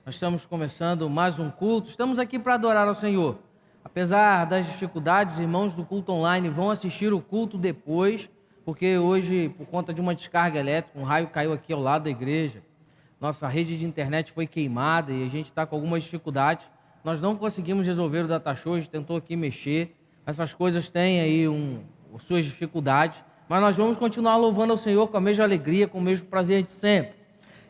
Nós estamos começando mais um culto. Estamos aqui para adorar ao Senhor. Apesar das dificuldades, os irmãos do culto online vão assistir o culto depois, porque hoje, por conta de uma descarga elétrica, um raio caiu aqui ao lado da igreja. Nossa rede de internet foi queimada e a gente está com algumas dificuldades. Nós não conseguimos resolver o data show, a gente tentou aqui mexer. Essas coisas têm aí suas dificuldades, mas nós vamos continuar louvando ao Senhor com a mesma alegria, com o mesmo prazer de sempre.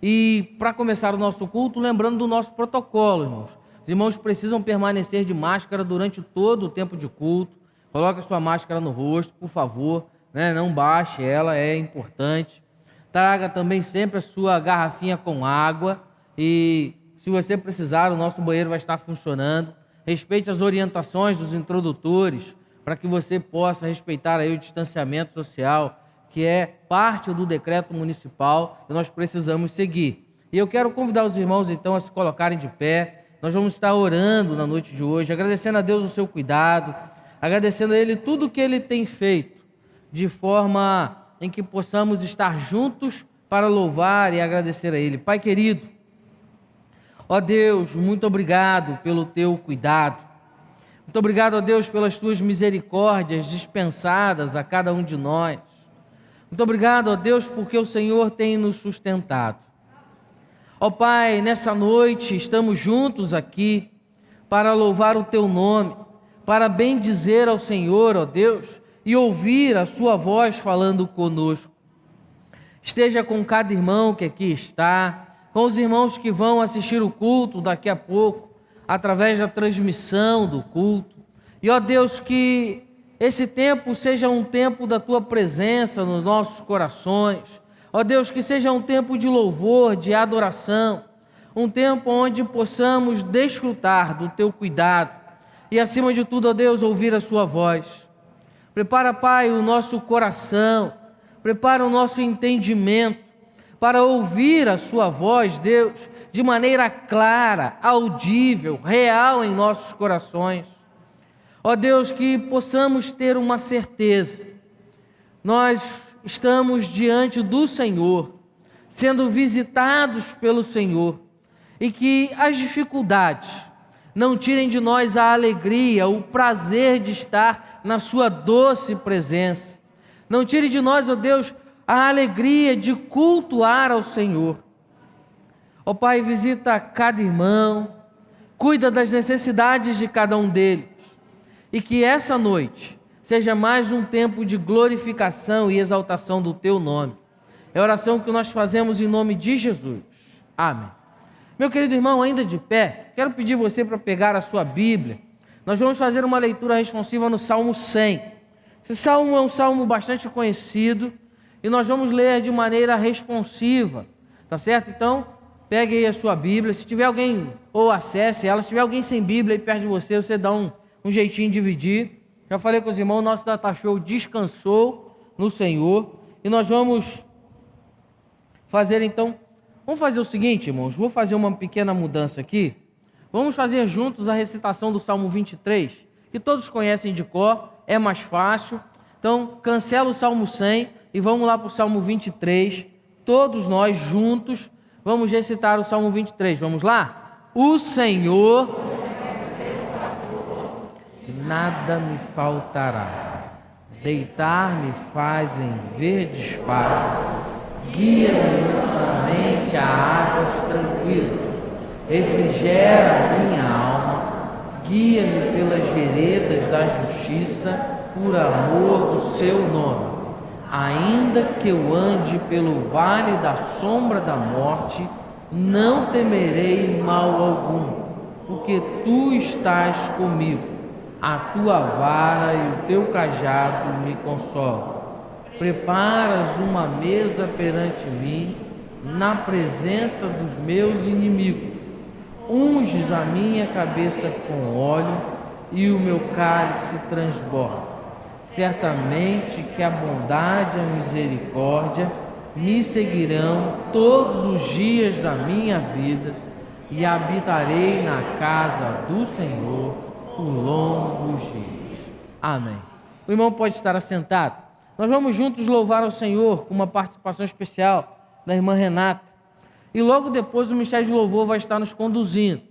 E para começar o nosso culto, lembrando do nosso protocolo, irmãos. Os irmãos precisam permanecer de máscara durante todo o tempo de culto. Coloque a sua máscara no rosto, por favor, né? Não baixe ela, é importante. Traga também sempre a sua garrafinha com água e, se você precisar, o nosso banheiro vai estar funcionando. Respeite as orientações dos introdutores para que você possa respeitar aí o distanciamento social, que é parte do decreto municipal e nós precisamos seguir. E eu quero convidar os irmãos, então, a se colocarem de pé. Nós vamos estar orando na noite de hoje, agradecendo a Deus o seu cuidado, agradecendo a Ele tudo o que Ele tem feito, de forma em que possamos estar juntos para louvar e agradecer a Ele. Pai querido, ó Deus, muito obrigado pelo teu cuidado. Muito obrigado, ó Deus, pelas tuas misericórdias dispensadas a cada um de nós. Muito obrigado, ó Deus, porque o Senhor tem nos sustentado. Ó Pai, nessa noite estamos juntos aqui para louvar o teu nome, para bendizer ao Senhor, ó Deus, e ouvir a sua voz falando conosco. Esteja com cada irmão que aqui está, com os irmãos que vão assistir o culto daqui a pouco, através da transmissão do culto. E, ó Deus, que esse tempo seja um tempo da Tua presença nos nossos corações. Ó Deus, que seja um tempo de louvor, de adoração, um tempo onde possamos desfrutar do Teu cuidado e, acima de tudo, ó Deus, ouvir a Sua voz. Prepara, Pai, o nosso coração, prepara o nosso entendimento para ouvir a Sua voz, Deus, de maneira clara, audível, real em nossos corações. Ó Deus, que possamos ter uma certeza. Nós estamos diante do Senhor, sendo visitados pelo Senhor, e que as dificuldades não tirem de nós a alegria, o prazer de estar na Sua doce presença. Não tire de nós, ó Deus, a alegria de cultuar ao Senhor. Ó Pai, visita cada irmão, cuida das necessidades de cada um deles, e que essa noite seja mais um tempo de glorificação e exaltação do Teu nome. É a oração que nós fazemos em nome de Jesus. Amém. Meu querido irmão, ainda de pé, quero pedir você para pegar a sua Bíblia. Nós vamos fazer uma leitura responsiva no Salmo 100. Esse salmo é um salmo bastante conhecido e nós vamos ler de maneira responsiva, tá certo? Então, pegue aí a sua Bíblia, se tiver alguém, ou acesse ela, se tiver alguém sem Bíblia aí perto de você, você dá um jeitinho de dividir. Já falei com os irmãos, nosso data show descansou no Senhor, e nós vamos fazer então, vamos fazer o seguinte, irmãos, vou fazer uma pequena mudança aqui, vamos fazer juntos a recitação do Salmo 23, que todos conhecem de cor, é mais fácil, então cancela o Salmo 100 e vamos lá para o Salmo 23, todos nós juntos, vamos recitar o Salmo 23, vamos lá? O Senhor, nada me faltará, deitar-me faz em verdes pastos, guia-me mansamente a águas tranquilas, refrigera a minha alma, guia-me pelas veredas da justiça, por amor do seu nome. Ainda que eu ande pelo vale da sombra da morte, não temerei mal algum, porque tu estás comigo. A tua vara e o teu cajado me consolam. Preparas uma mesa perante mim, na presença dos meus inimigos. Unges a minha cabeça com óleo e o meu cálice transborda. Certamente que a bondade e a misericórdia me seguirão todos os dias da minha vida e habitarei na casa do Senhor por longos dias. Amém. O irmão pode estar assentado. Nós vamos juntos louvar ao Senhor com uma participação especial da irmã Renata. e logo depois o Ministério de Louvor vai estar nos conduzindo.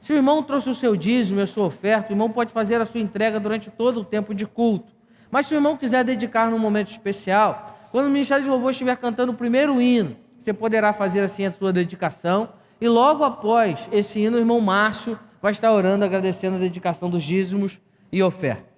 Se o irmão trouxe o seu dízimo e a sua oferta, o irmão pode fazer a sua entrega durante todo o tempo de culto. Mas se o irmão quiser dedicar num momento especial, quando o Ministério de Louvor estiver cantando o primeiro hino, você poderá fazer assim a sua dedicação, e logo após esse hino, o irmão Márcio vai estar orando, agradecendo a dedicação dos dízimos e ofertas.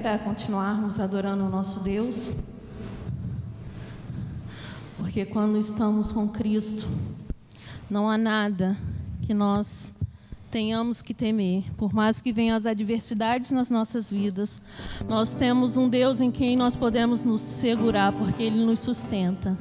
Para continuarmos adorando o nosso Deus, porque quando estamos com Cristo, não há nada que que nós tenhamos que temer. Por mais que venham as adversidades nas nossas vidas, nós temos um Deus em quem nós podemos nos segurar, porque Ele nos sustenta.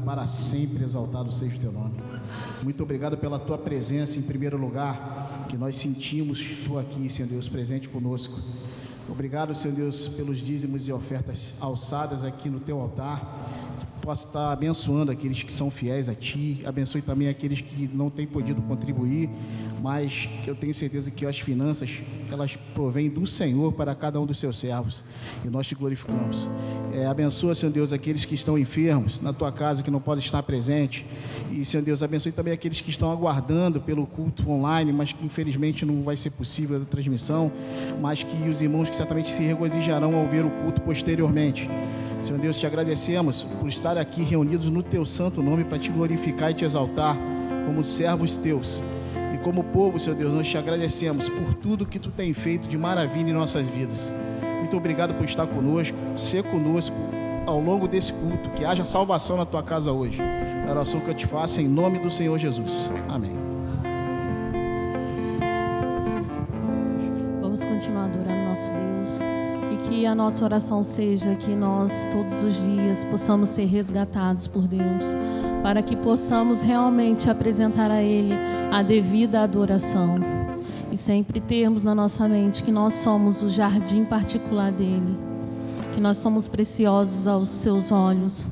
Para sempre exaltado seja o teu nome. Muito obrigado pela tua presença em primeiro lugar, que nós sentimos tu aqui, Senhor Deus, presente conosco. Obrigado, Senhor Deus, pelos dízimos e ofertas alçadas aqui no teu altar. Possa estar abençoando aqueles que são fiéis a ti, abençoe também aqueles que não têm podido contribuir, mas eu tenho certeza que as finanças, elas provêm do Senhor para cada um dos seus servos, e nós te glorificamos. Abençoa, Senhor Deus, aqueles que estão enfermos na tua casa, que não podem estar presentes, e, Senhor Deus, abençoe também aqueles que estão aguardando pelo culto online, mas que infelizmente não vai ser possível a transmissão, mas que os irmãos que certamente se regozijarão ao ver o culto posteriormente. Senhor Deus, te agradecemos por estar aqui reunidos no teu santo nome para te glorificar e te exaltar como servos teus. E como povo, Senhor Deus, nós te agradecemos por tudo que tu tem feito de maravilha em nossas vidas. Muito obrigado por estar conosco, ser conosco ao longo desse culto, que haja salvação na tua casa hoje. É a oração que eu te faço em nome do Senhor Jesus. Amém. Vamos continuar adorando nosso Deus. E que a nossa oração seja que nós, todos os dias, possamos ser resgatados por Deus, para que possamos realmente apresentar a Ele a devida adoração. E sempre termos na nossa mente que nós somos o jardim particular dEle, que nós somos preciosos aos seus olhos,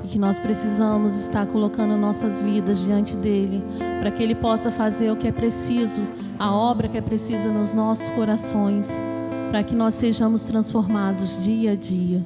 e que nós precisamos estar colocando nossas vidas diante dEle, para que Ele possa fazer o que é preciso, a obra que é precisa nos nossos corações, para que nós sejamos transformados dia a dia.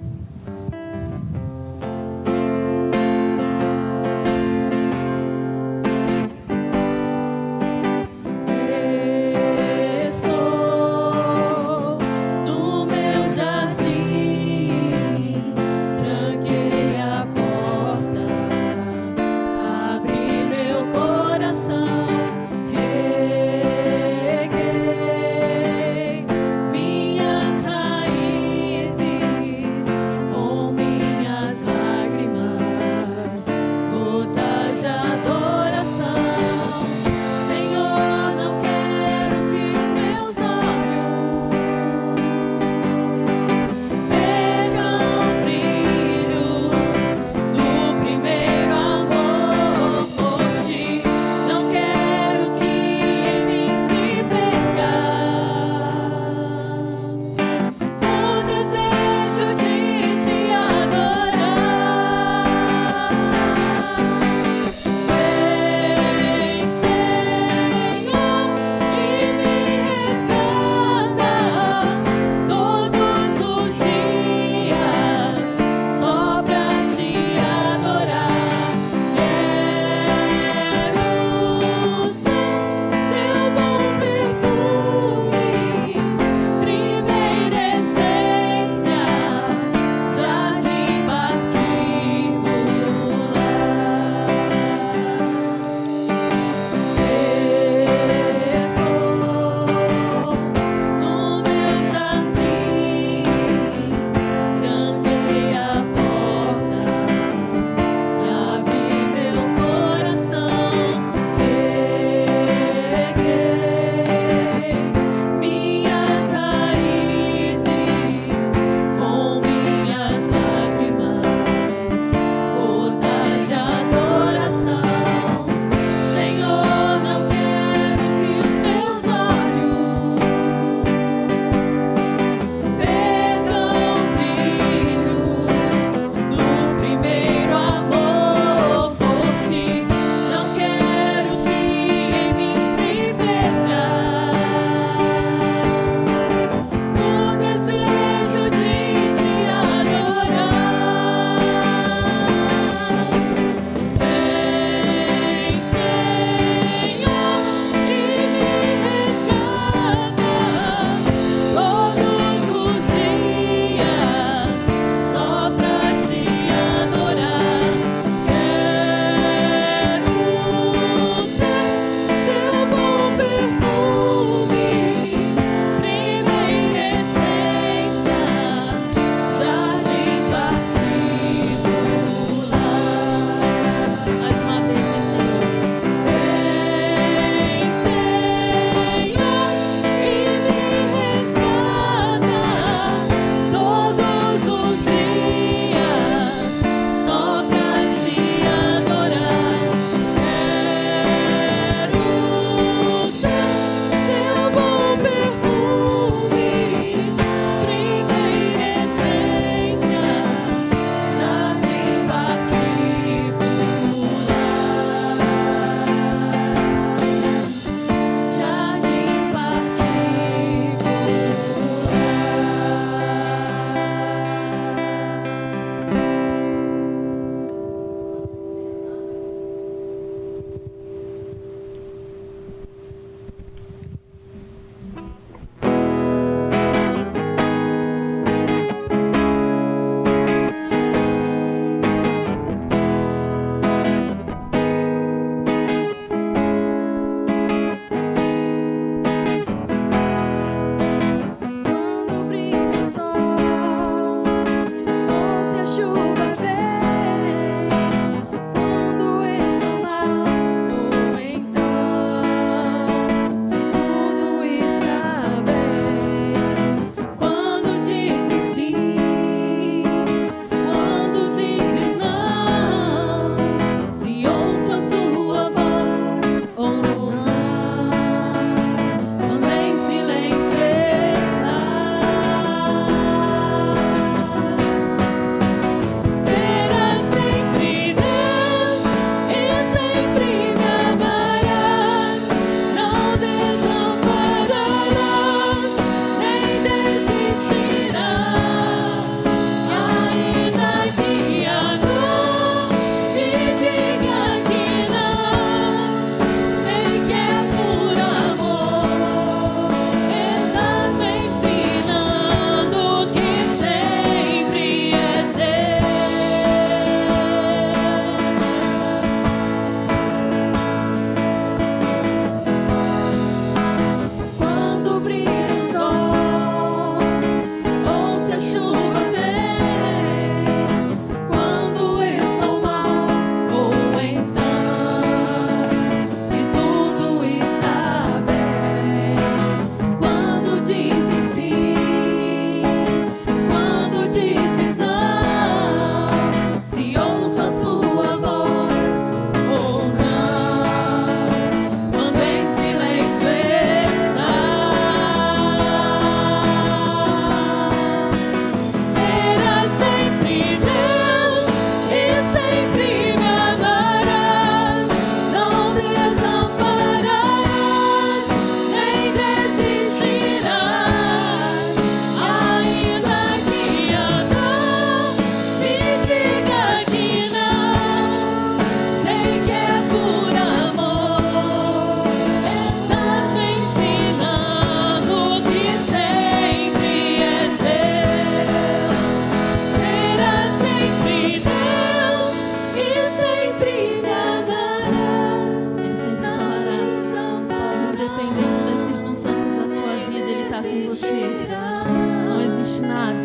Não existe nada.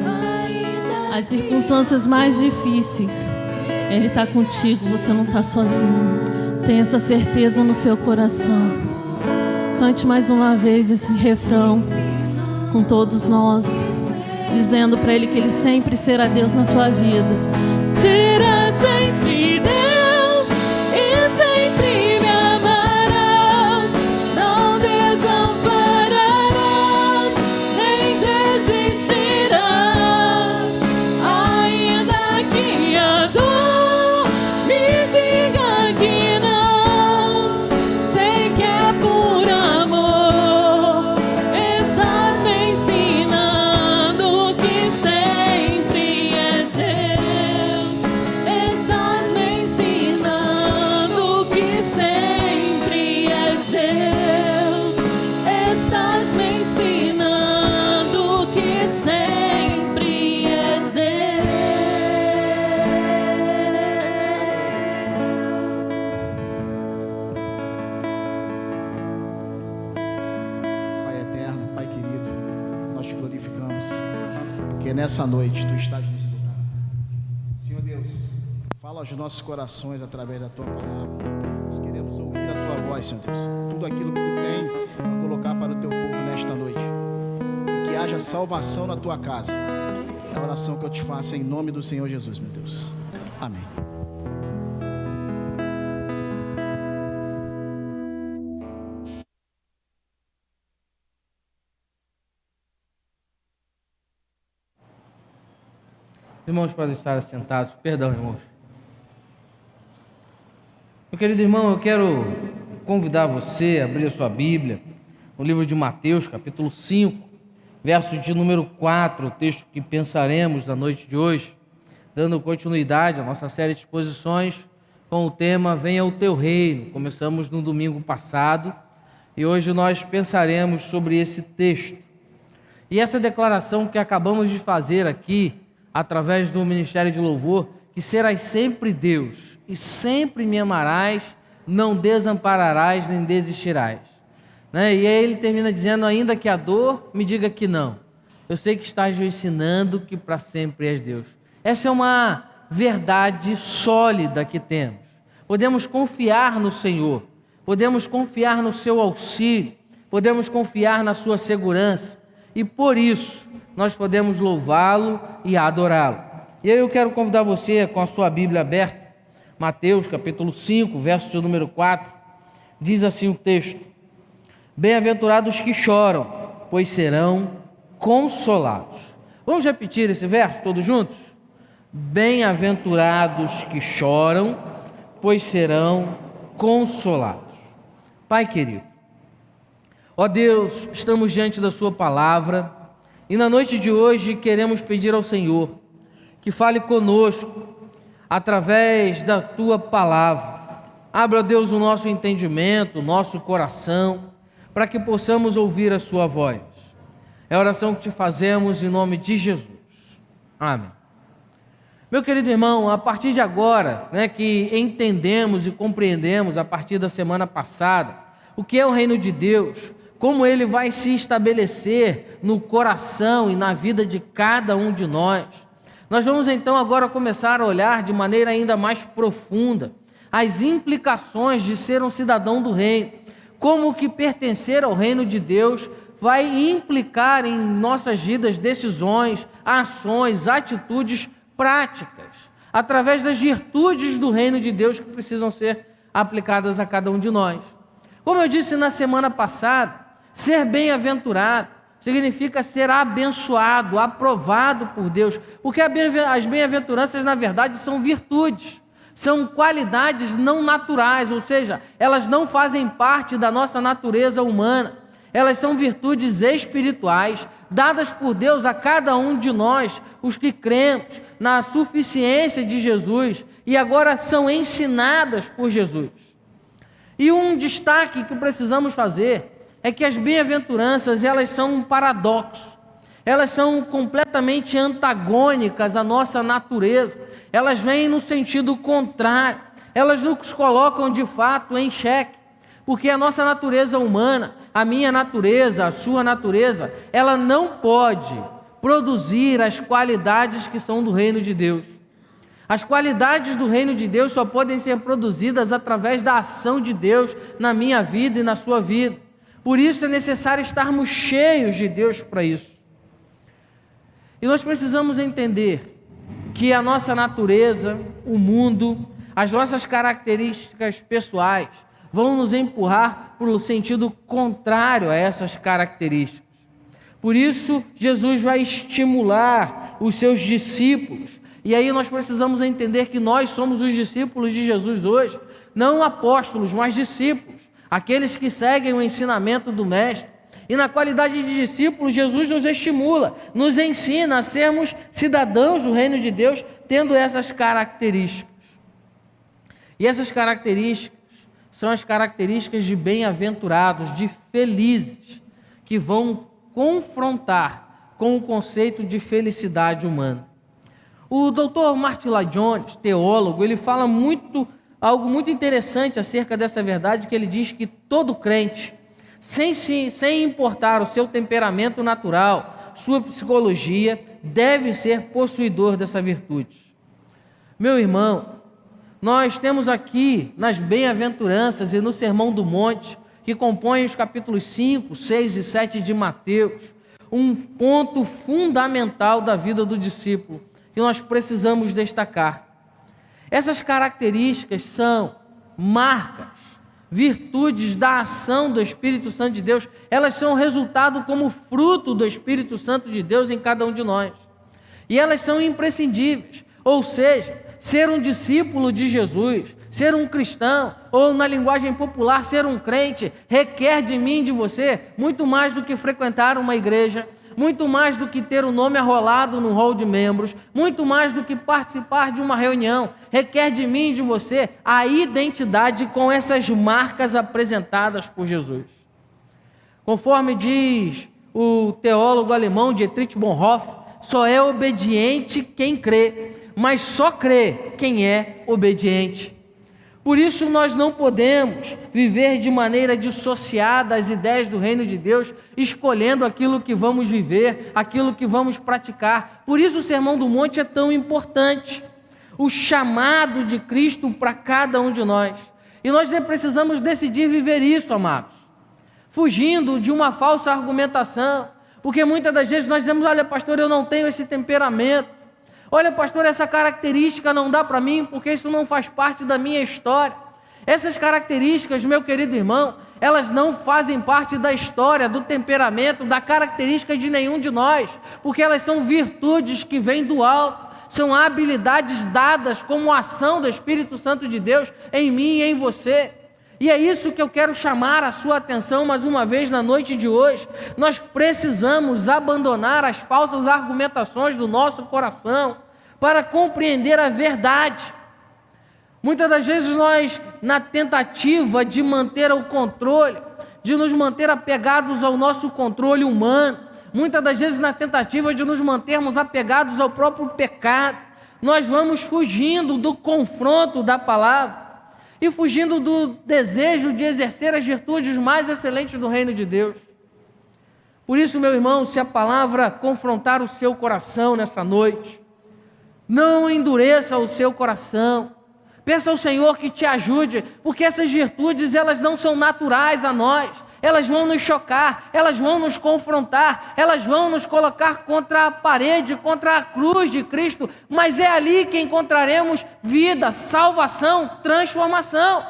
As circunstâncias mais difíceis, Ele está contigo, você não está sozinho. Tenha essa certeza no seu coração. Cante mais uma vez esse refrão com todos nós, dizendo para Ele que Ele sempre será Deus na sua vida. Será sempre Deus e sempre me amarás. Não desampararás, nem desistirás. Ainda que a dor me diga que não, sei que é por amor. Estás me ensinando que sempre és Deus. Estás me ensinando que sempre és Deus. Estás me ensinando que sempre és Deus. Pai eterno, Pai querido, nós te glorificamos, porque nessa noite tu estás nesse lugar. Senhor Deus, fala aos nossos corações através da tua palavra. Nós queremos ouvir a tua voz, Senhor Deus. Tudo aquilo que tu tem para colocar para o teu povo nesta noite. E que haja salvação na tua casa. É a oração que eu te faço em nome do Senhor Jesus, meu Deus. Amém. Irmãos podem estar assentados. Perdão, irmãos. Meu querido irmão, eu quero convidar você a abrir a sua Bíblia no livro de Mateus, capítulo 5, verso de número 4, o texto que pensaremos na noite de hoje, dando continuidade à nossa série de exposições com o tema Venha o Teu Reino. Começamos no domingo passado e hoje nós pensaremos sobre esse texto. E essa declaração que acabamos de fazer aqui, através do Ministério de Louvor, que serás sempre Deus e sempre me amarás, não desampararás nem desistirás. Né? E aí ele termina dizendo, ainda que a dor me diga que não. Eu sei que estás me ensinando que para sempre és Deus. Essa é uma verdade sólida que temos. Podemos confiar no Senhor, podemos confiar no seu auxílio, podemos confiar na sua segurança. E por isso, nós podemos louvá-lo e adorá-lo. E aí eu quero convidar você com a sua Bíblia aberta, Mateus capítulo 5, verso de número 4, diz assim o texto: Bem-aventurados que choram, pois serão consolados. Vamos repetir esse verso todos juntos? Bem-aventurados que choram, pois serão consolados. Pai querido, ó Deus, estamos diante da sua palavra, e na noite de hoje queremos pedir ao Senhor que fale conosco através da tua palavra. Abra, ó Deus, o nosso entendimento, o nosso coração, para que possamos ouvir a sua voz. É a oração que te fazemos em nome de Jesus. Amém. Meu querido irmão, a partir de agora, que entendemos e compreendemos a partir da semana passada, o que é o reino de Deus, como ele vai se estabelecer no coração e na vida de cada um de nós. Nós vamos então agora começar a olhar de maneira ainda mais profunda as implicações de ser um cidadão do reino, como que pertencer ao reino de Deus vai implicar em nossas vidas decisões, ações, atitudes práticas, através das virtudes do reino de Deus que precisam ser aplicadas a cada um de nós. Como eu disse na semana passada, ser bem-aventurado significa ser abençoado, aprovado por Deus, porque as bem-aventuranças, na verdade, são virtudes, são qualidades não naturais, ou seja, elas não fazem parte da nossa natureza humana, elas são virtudes espirituais, dadas por Deus a cada um de nós, os que cremos na suficiência de Jesus, e agora são ensinadas por Jesus. E um destaque que precisamos fazer é que as bem-aventuranças, elas são um paradoxo, elas são completamente antagônicas à nossa natureza, elas vêm no sentido contrário, elas nos colocam de fato em xeque, Porque a nossa natureza humana, a minha natureza, a sua natureza, ela não pode produzir as qualidades que são do reino de Deus. As qualidades do reino de Deus só podem ser produzidas através da ação de Deus na minha vida e na sua vida. Por isso é necessário estarmos cheios de Deus para isso. E nós precisamos entender que a nossa natureza, o mundo, as nossas características pessoais vão nos empurrar para o sentido contrário a essas características. Por isso, Jesus vai estimular os seus discípulos. E aí nós precisamos entender que nós somos os discípulos de Jesus hoje, não apóstolos, mas discípulos, aqueles que seguem o ensinamento do Mestre. E na qualidade de discípulos, Jesus nos estimula, nos ensina a sermos cidadãos do reino de Deus, tendo essas características. E essas características são as características de bem-aventurados, de felizes, que vão confrontar com o conceito de felicidade humana. O Dr. Martin Lloyd Jones, teólogo, ele fala algo muito interessante acerca dessa verdade, que ele diz que todo crente, sem importar o seu temperamento natural, sua psicologia, deve ser possuidor dessa virtude. Meu irmão, nós temos aqui nas bem-aventuranças e no Sermão do Monte, que compõem os capítulos 5, 6 e 7 de Mateus, um ponto fundamental da vida do discípulo, que nós precisamos destacar. Essas características são marcas, virtudes da ação do Espírito Santo de Deus. Elas são resultado como fruto do Espírito Santo de Deus em cada um de nós. E elas são imprescindíveis. Ou seja, ser um discípulo de Jesus, ser um cristão, ou na linguagem popular, ser um crente, requer de mim e de você muito mais do que frequentar uma igreja, muito mais do que ter o nome arrolado no hall de membros, muito mais do que participar de uma reunião. Requer de mim e de você a identidade com essas marcas apresentadas por Jesus. Conforme diz o teólogo alemão Dietrich Bonhoeffer, só é obediente quem crê, mas só crê quem é obediente. Por isso nós não podemos viver de maneira dissociada das ideias do reino de Deus, escolhendo aquilo que vamos viver, aquilo que vamos praticar. Por isso o Sermão do Monte é tão importante, o chamado de Cristo para cada um de nós. E nós precisamos decidir viver isso, amados, fugindo de uma falsa argumentação, porque muitas das vezes nós dizemos: olha, pastor, eu não tenho esse temperamento. Olha, pastor, essa característica não dá para mim, porque isso não faz parte da minha história. Essas características, meu querido irmão, elas não fazem parte da história, do temperamento, da característica de nenhum de nós, porque elas são virtudes que vêm do alto, são habilidades dadas como ação do Espírito Santo de Deus em mim e em você. E é isso que eu quero chamar a sua atenção mais uma vez na noite de hoje. Nós precisamos abandonar as falsas argumentações do nosso coração para compreender a verdade. Muitas das vezes nós, na tentativa de manter o controle, de nos manter apegados ao nosso controle humano, muitas das vezes na tentativa de nos mantermos apegados ao próprio pecado, nós vamos fugindo do confronto da palavra e fugindo do desejo de exercer as virtudes mais excelentes do reino de Deus. Por isso, meu irmão, se a palavra confrontar o seu coração nessa noite, não endureça o seu coração. Peça ao Senhor que te ajude, porque essas virtudes, elas não são naturais a nós. Elas vão nos chocar, elas vão nos confrontar, elas vão nos colocar contra a parede, contra a cruz de Cristo, mas é ali que encontraremos vida, salvação, transformação.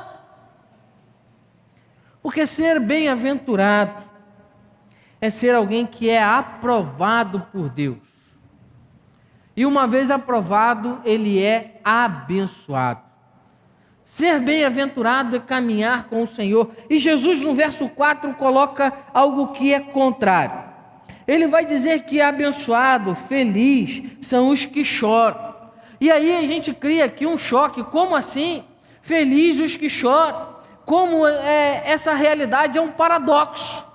Porque ser bem-aventurado é ser alguém que é aprovado por Deus. E uma vez aprovado, ele é abençoado. Ser bem-aventurado é caminhar com o Senhor. E Jesus, no verso 4, coloca algo que é contrário. Ele vai dizer que abençoado, feliz, são os que choram. E aí a gente cria aqui um choque. Como assim? Feliz os que choram. Como essa realidade é um paradoxo.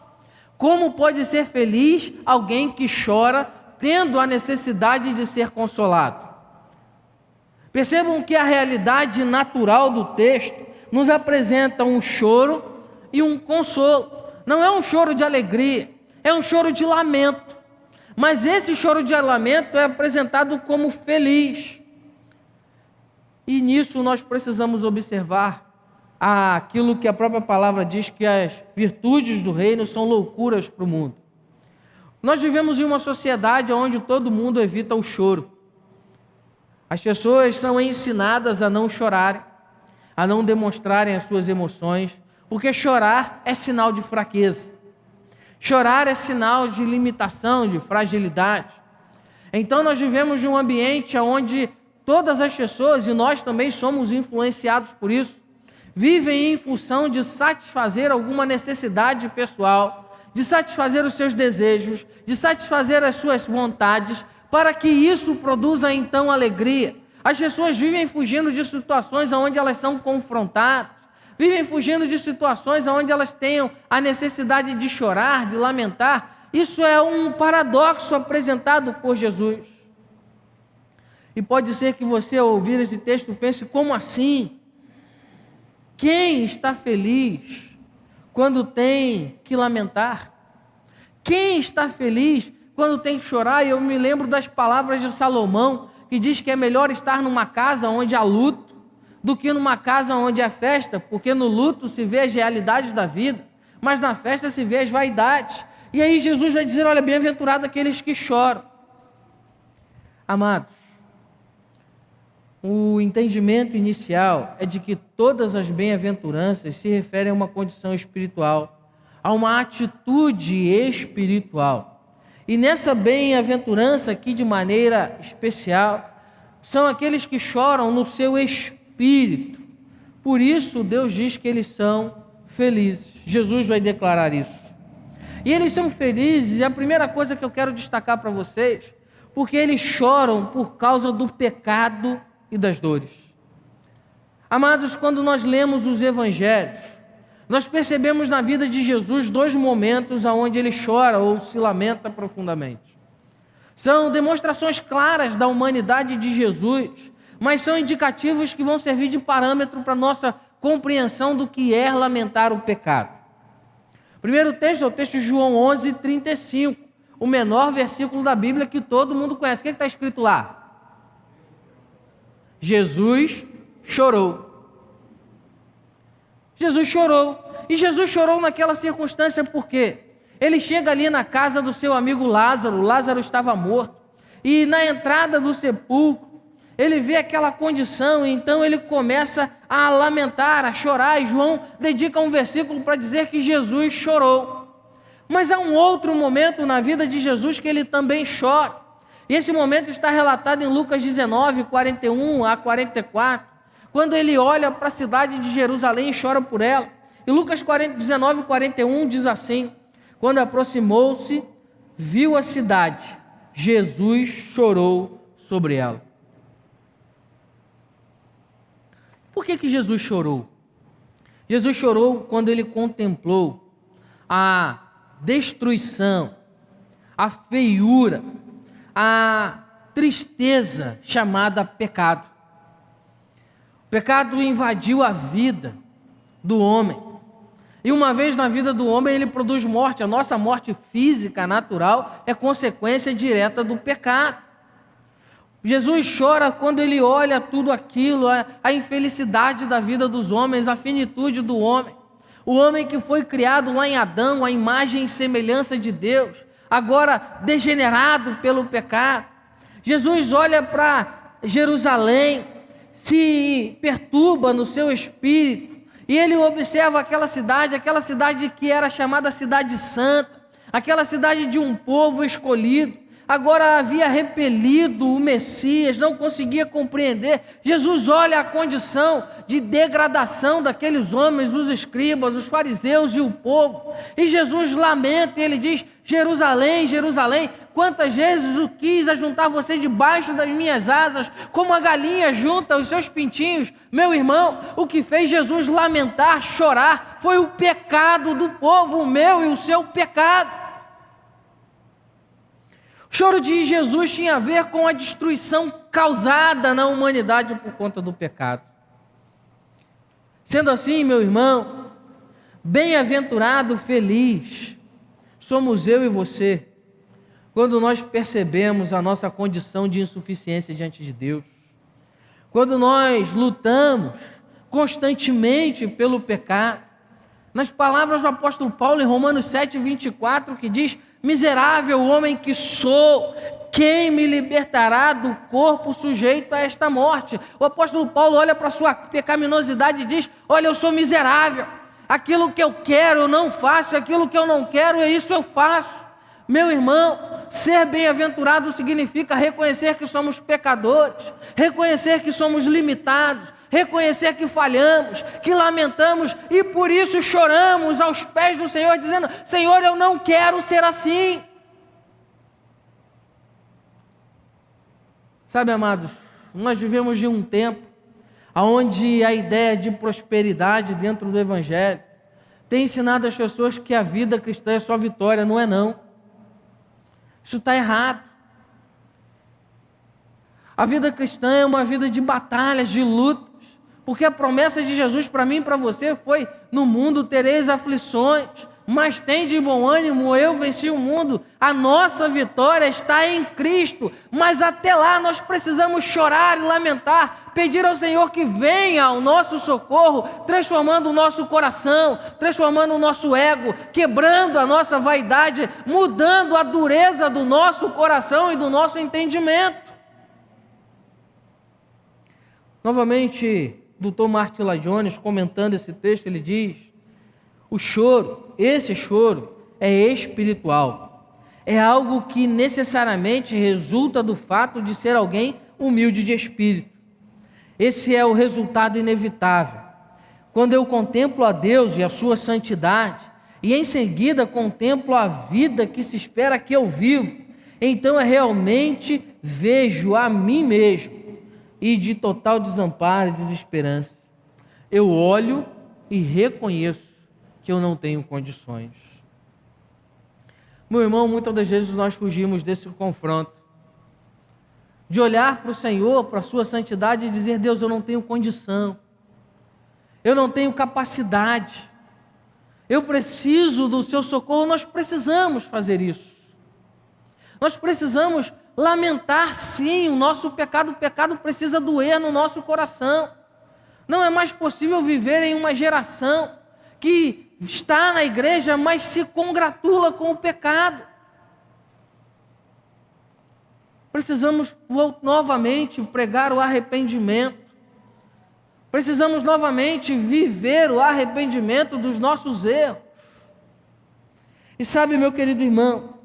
Como pode ser feliz alguém que chora, tendo a necessidade de ser consolado? Percebam que a realidade natural do texto nos apresenta um choro e um consolo. Não é um choro de alegria, é um choro de lamento. Mas esse choro de lamento é apresentado como feliz. E nisso nós precisamos observar aquilo que a própria palavra diz, que as virtudes do reino são loucuras para o mundo. Nós vivemos em uma sociedade onde todo mundo evita o choro. As pessoas são ensinadas a não chorarem, a não demonstrarem as suas emoções, porque chorar é sinal de fraqueza. Chorar é sinal de limitação, de fragilidade. Então nós vivemos em um ambiente onde todas as pessoas, e nós também somos influenciados por isso, vivem em função de satisfazer alguma necessidade pessoal, de satisfazer os seus desejos, de satisfazer as suas vontades, para que isso produza então alegria. As pessoas vivem fugindo de situações onde elas são confrontadas, vivem fugindo de situações onde elas tenham a necessidade de chorar, de lamentar. Isso é um paradoxo apresentado por Jesus. E pode ser que você, ao ouvir esse texto, pense: como assim? Quem está feliz quando tem que lamentar? Quem está feliz quando tem que chorar? E eu me lembro das palavras de Salomão, que diz que é melhor estar numa casa onde há luto do que numa casa onde há festa, porque no luto se vê as realidades da vida, mas na festa se vê as vaidades. E aí Jesus vai dizer: olha, bem-aventurado aqueles que choram. Amados, o entendimento inicial é de que todas as bem-aventuranças se referem a uma condição espiritual, a uma atitude espiritual. E nessa bem-aventurança aqui, de maneira especial, são aqueles que choram no seu espírito. Por isso Deus diz que eles são felizes. Jesus vai declarar isso. E eles são felizes, e a primeira coisa que eu quero destacar para vocês, porque eles choram por causa do pecado e das dores. Amados, quando nós lemos os evangelhos, nós percebemos na vida de Jesus dois momentos onde ele chora ou se lamenta profundamente. São demonstrações claras da humanidade de Jesus, mas são indicativos que vão servir de parâmetro para a nossa compreensão do que é lamentar o pecado. O primeiro texto é o texto de João 11:35, o menor versículo da Bíblia que todo mundo conhece. O que está escrito lá? Jesus chorou. Jesus chorou. E Jesus chorou naquela circunstância porque ele chega ali na casa do seu amigo Lázaro. Lázaro estava morto. E na entrada do sepulcro, ele vê aquela condição, e então ele começa a lamentar, a chorar. E João dedica um versículo para dizer que Jesus chorou. Mas há um outro momento na vida de Jesus que ele também chora. E esse momento está relatado em Lucas 19, 41 a 44, quando ele olha para a cidade de Jerusalém e chora por ela. E Lucas 19, 41 diz assim: quando aproximou-se, viu a cidade, Jesus chorou sobre ela. Por que Jesus chorou? Jesus chorou quando ele contemplou a destruição, a feiura, a tristeza chamada pecado. O pecado invadiu a vida do homem. E uma vez na vida do homem ele produz morte. A nossa morte física, natural, é consequência direta do pecado. Jesus chora quando ele olha tudo aquilo, a infelicidade da vida dos homens, a finitude do homem. O homem que foi criado lá em Adão, a imagem e semelhança de Deus, agora degenerado pelo pecado. Jesus olha para Jerusalém, se perturba no seu espírito, e ele observa aquela cidade que era chamada Cidade Santa, aquela cidade de um povo escolhido, agora havia repelido o Messias, não conseguia compreender. Jesus olha a condição de degradação daqueles homens, os escribas, os fariseus e o povo, e Jesus lamenta, e ele diz: Jerusalém, Jerusalém, quantas vezes eu quis ajuntar você debaixo das minhas asas, como a galinha junta os seus pintinhos. Meu irmão, o que fez Jesus lamentar, chorar, foi o pecado do povo, o meu e o seu pecado. O choro de Jesus tinha a ver com a destruição causada na humanidade por conta do pecado. Sendo assim, meu irmão, Bem-aventurado, feliz, somos eu e você, quando nós percebemos a nossa condição de insuficiência diante de Deus, quando nós lutamos constantemente pelo pecado. Nas palavras do apóstolo Paulo em Romanos 7:24, que diz: miserável homem que sou, quem me libertará do corpo sujeito a esta morte? O apóstolo Paulo olha para a sua pecaminosidade e diz: olha, eu sou miserável, aquilo que eu quero eu não faço, aquilo que eu não quero, isso eu faço. Meu irmão, ser bem-aventurado significa reconhecer que somos pecadores, reconhecer que somos limitados, reconhecer que falhamos, que lamentamos e por isso choramos aos pés do Senhor, dizendo: Senhor, eu não quero ser assim. Sabe, amados, nós vivemos de um tempo onde a ideia de prosperidade dentro do Evangelho tem ensinado às pessoas que a vida cristã é só vitória. Não é não. Isso está errado. A vida cristã é uma vida de batalhas, de lutas, porque a promessa de Jesus para mim e para você foi: no mundo tereis aflições, mas tende bom ânimo, eu venci o mundo. A nossa vitória está em Cristo, mas até lá nós precisamos chorar e lamentar, pedir ao Senhor que venha ao nosso socorro, transformando o nosso coração, transformando o nosso ego, quebrando a nossa vaidade, mudando a dureza do nosso coração e do nosso entendimento. Novamente, Dr. Martin Lloyd Jones, comentando esse texto, ele diz: o choro, esse choro é espiritual, é algo que necessariamente resulta do fato de ser alguém humilde de espírito. Esse é o resultado inevitável. Quando eu contemplo a Deus e a sua santidade, e em seguida contemplo a vida que se espera que eu vivo, então realmente vejo a mim mesmo e de total desamparo e desesperança. Eu olho e reconheço que eu não tenho condições. Meu irmão, muitas das vezes nós fugimos desse confronto, de olhar para o Senhor, para a sua santidade e dizer: Deus, eu não tenho condição, eu não tenho capacidade, eu preciso do seu socorro. Nós precisamos fazer isso. Nós precisamos lamentar sim o nosso pecado. O pecado precisa doer no nosso coração. Não é mais possível viver em uma geração que está na igreja, mas se congratula com o pecado. Precisamos novamente pregar o arrependimento. Precisamos novamente viver o arrependimento dos nossos erros. E sabe, meu querido irmão,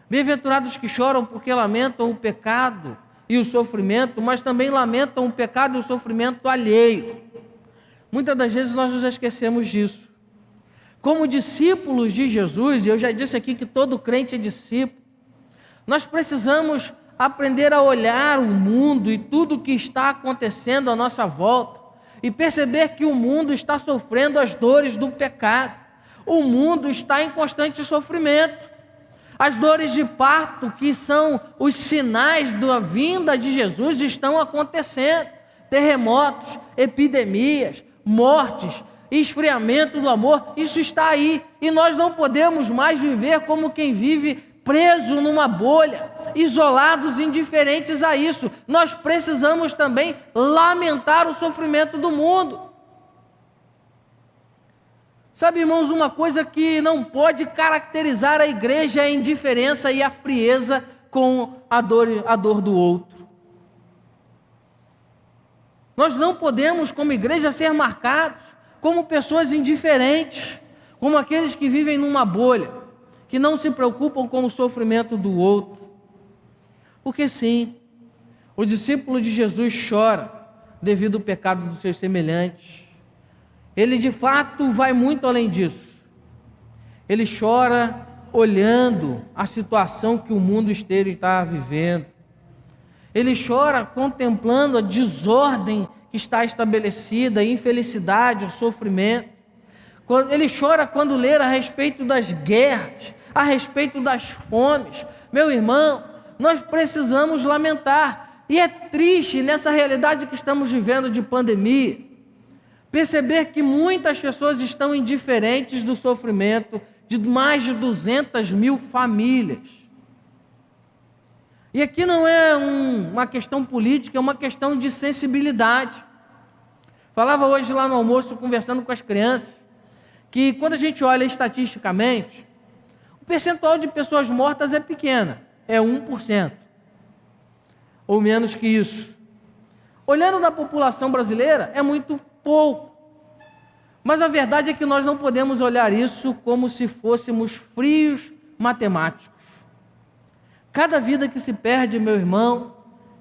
bem-aventurados que choram porque lamentam o pecado e o sofrimento, mas também lamentam o pecado e o sofrimento alheio. Muitas das vezes nós nos esquecemos disso. Como discípulos de Jesus, e eu já disse aqui que todo crente é discípulo, nós precisamos aprender a olhar o mundo e tudo o que está acontecendo à nossa volta e perceber que o mundo está sofrendo as dores do pecado. O mundo está em constante sofrimento. As dores de parto, que são os sinais da vinda de Jesus, estão acontecendo. Terremotos, epidemias, mortes, esfriamento do amor, isso está aí. E nós não podemos mais viver como quem vive preso numa bolha, isolados, indiferentes a isso. Nós precisamos também lamentar o sofrimento do mundo. Sabe, irmãos, uma coisa que não pode caracterizar a igreja é a indiferença e a frieza com a dor do outro. Nós não podemos, como igreja, ser marcados como pessoas indiferentes, como aqueles que vivem numa bolha, que não se preocupam com o sofrimento do outro. Porque sim, o discípulo de Jesus chora devido ao pecado dos seus semelhantes. Ele de fato vai muito além disso. Ele chora olhando a situação que o mundo inteiro está vivendo. Ele chora contemplando a desordem que está estabelecida, a infelicidade, o sofrimento. Ele chora quando lê a respeito das guerras, a respeito das fomes. Meu irmão, nós precisamos lamentar. E é triste nessa realidade que estamos vivendo de pandemia, Perceber que muitas pessoas estão indiferentes do sofrimento de mais de 200 mil famílias. E aqui não é uma questão política, é uma questão de sensibilidade. Falava hoje lá no almoço, conversando com as crianças, que quando a gente olha estatisticamente, o percentual de pessoas mortas é pequena, é 1%, ou menos que isso. Olhando na população brasileira, é muito pouco. Mas a verdade é que nós não podemos olhar isso como se fôssemos frios matemáticos. Cada vida que se perde, meu irmão,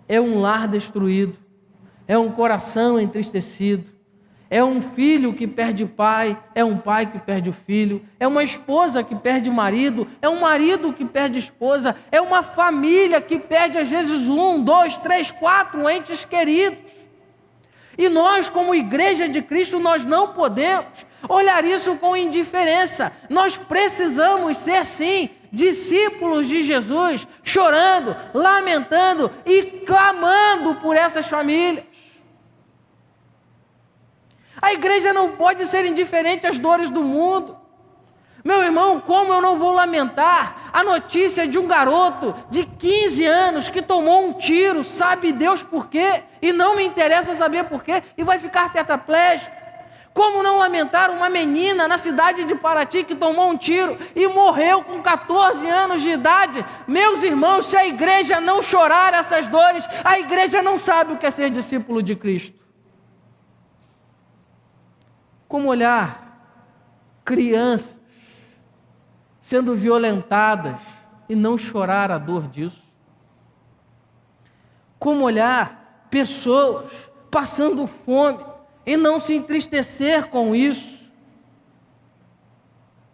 é um lar destruído, é um coração entristecido, é um filho que perde pai, é um pai que perde o filho, é uma esposa que perde marido, é um marido que perde esposa, é uma família que perde às vezes 1, 2, 3, 4 entes queridos. E nós, como igreja de Cristo, nós não podemos olhar isso com indiferença. Nós precisamos ser, sim, discípulos de Jesus, chorando, lamentando e clamando por essas famílias. A igreja não pode ser indiferente às dores do mundo. Meu irmão, como eu não vou lamentar a notícia de um garoto de 15 anos que tomou um tiro, sabe Deus por quê, e não me interessa saber por quê, e vai ficar tetraplégico? Como não lamentar uma menina na cidade de Paraty que tomou um tiro e morreu com 14 anos de idade? Meus irmãos, se a igreja não chorar essas dores, a igreja não sabe o que é ser discípulo de Cristo. Como olhar crianças sendo violentadas e não chorar a dor disso? Como olhar pessoas passando fome e não se entristecer com isso?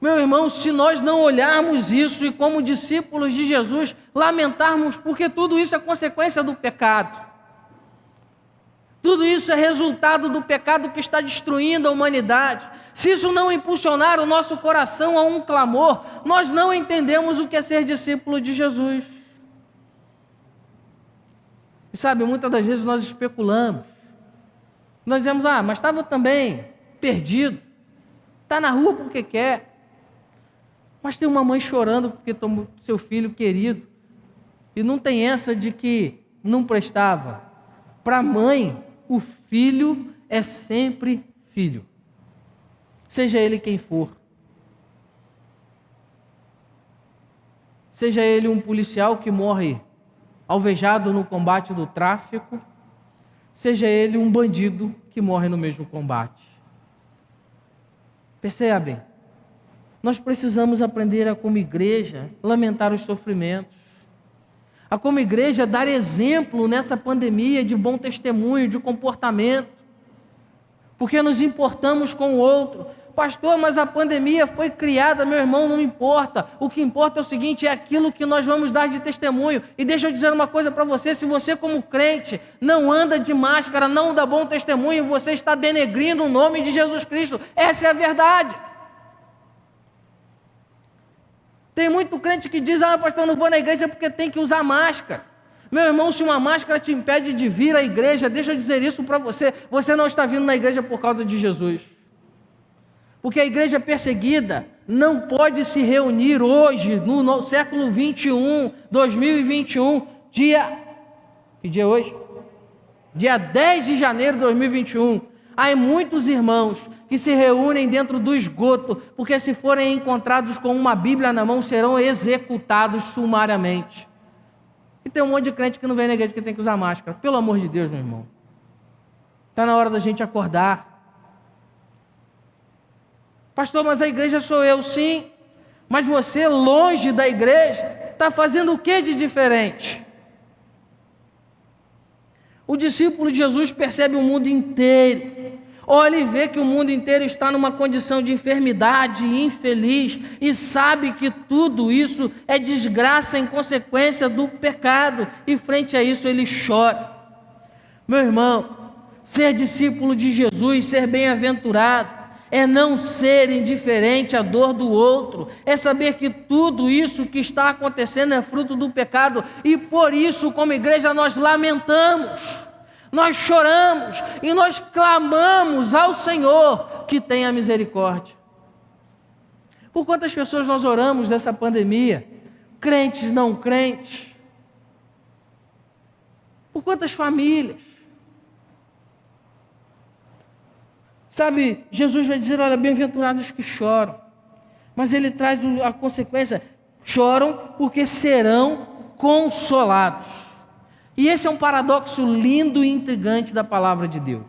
Meu irmão, se nós não olharmos isso e como discípulos de Jesus, lamentarmos, porque tudo isso é consequência do pecado. Tudo isso é resultado do pecado que está destruindo a humanidade. Se isso não impulsionar o nosso coração a um clamor, nós não entendemos o que é ser discípulo de Jesus. E sabe, muitas das vezes nós especulamos. Nós dizemos, mas estava também perdido. Está na rua porque quer. Mas tem uma mãe chorando porque tomou seu filho querido. E não tem essa de que não prestava. Para a mãe, o filho é sempre filho. Seja ele quem for. Seja ele um policial que morre alvejado no combate do tráfico, seja ele um bandido que morre no mesmo combate. Percebem? Nós precisamos aprender a, como igreja, lamentar os sofrimentos. A, como igreja, dar exemplo nessa pandemia de bom testemunho, de comportamento. Porque nos importamos com o outro. Pastor, mas a pandemia foi criada, meu irmão, não importa. O que importa é o seguinte, é aquilo que nós vamos dar de testemunho. E deixa eu dizer uma coisa para você, se você como crente não anda de máscara, não dá bom testemunho, você está denegrindo o nome de Jesus Cristo. Essa é a verdade. Tem muito crente que diz, pastor, eu não vou na igreja porque tem que usar máscara. Meu irmão, se uma máscara te impede de vir à igreja, deixa eu dizer isso para você, você não está vindo na igreja por causa de Jesus. Porque a igreja perseguida não pode se reunir hoje, no século 21, 2021, que dia é hoje? Dia 10 de janeiro de 2021. Há muitos irmãos que se reúnem dentro do esgoto, porque se forem encontrados com uma Bíblia na mão, serão executados sumariamente. E tem um monte de crente que não vem na igreja que tem que usar máscara. Pelo amor de Deus, meu irmão. Está na hora da gente acordar. Pastor, mas a igreja sou eu, sim. Mas você, longe da igreja, está fazendo o que de diferente? O discípulo de Jesus percebe o mundo inteiro. Olha e vê que o mundo inteiro está numa condição de enfermidade, infeliz, e sabe que tudo isso é desgraça em consequência do pecado, e frente a isso ele chora. Meu irmão, ser discípulo de Jesus, ser bem-aventurado, é não ser indiferente à dor do outro, é saber que tudo isso que está acontecendo é fruto do pecado, e por isso, como igreja, nós lamentamos. Nós choramos e nós clamamos ao Senhor que tenha misericórdia. Por quantas pessoas nós oramos nessa pandemia? Crentes, não crentes. Por quantas famílias? Sabe, Jesus vai dizer, olha, bem-aventurados que choram. Mas ele traz a consequência, choram porque serão consolados. E esse é um paradoxo lindo e intrigante da palavra de Deus.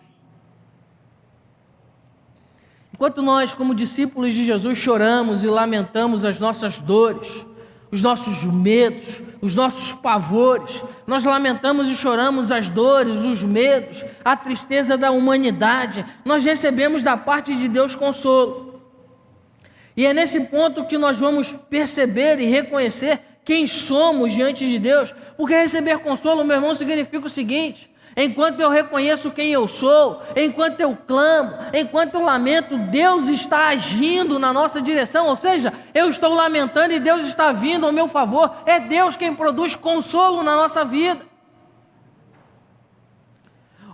Enquanto nós, como discípulos de Jesus, choramos e lamentamos as nossas dores, os nossos medos, os nossos pavores, nós lamentamos e choramos as dores, os medos, a tristeza da humanidade, nós recebemos da parte de Deus consolo. E é nesse ponto que nós vamos perceber e reconhecer quem somos diante de Deus, porque receber consolo, meu irmão, significa o seguinte: enquanto eu reconheço quem eu sou, enquanto eu clamo, enquanto eu lamento, Deus está agindo na nossa direção, ou seja, eu estou lamentando e Deus está vindo ao meu favor. É Deus quem produz consolo na nossa vida.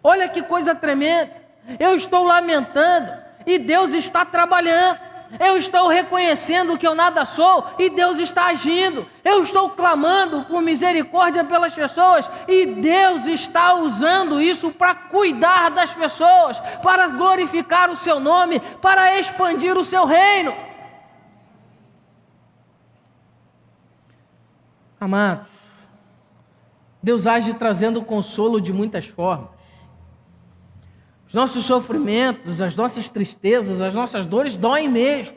Olha que coisa tremenda, eu estou lamentando e Deus está trabalhando. Eu estou reconhecendo que eu nada sou e Deus está agindo. Eu estou clamando por misericórdia pelas pessoas e Deus está usando isso para cuidar das pessoas, para glorificar o seu nome, para expandir o seu reino. Amados, Deus age trazendo consolo de muitas formas. Os nossos sofrimentos, as nossas tristezas, as nossas dores doem mesmo.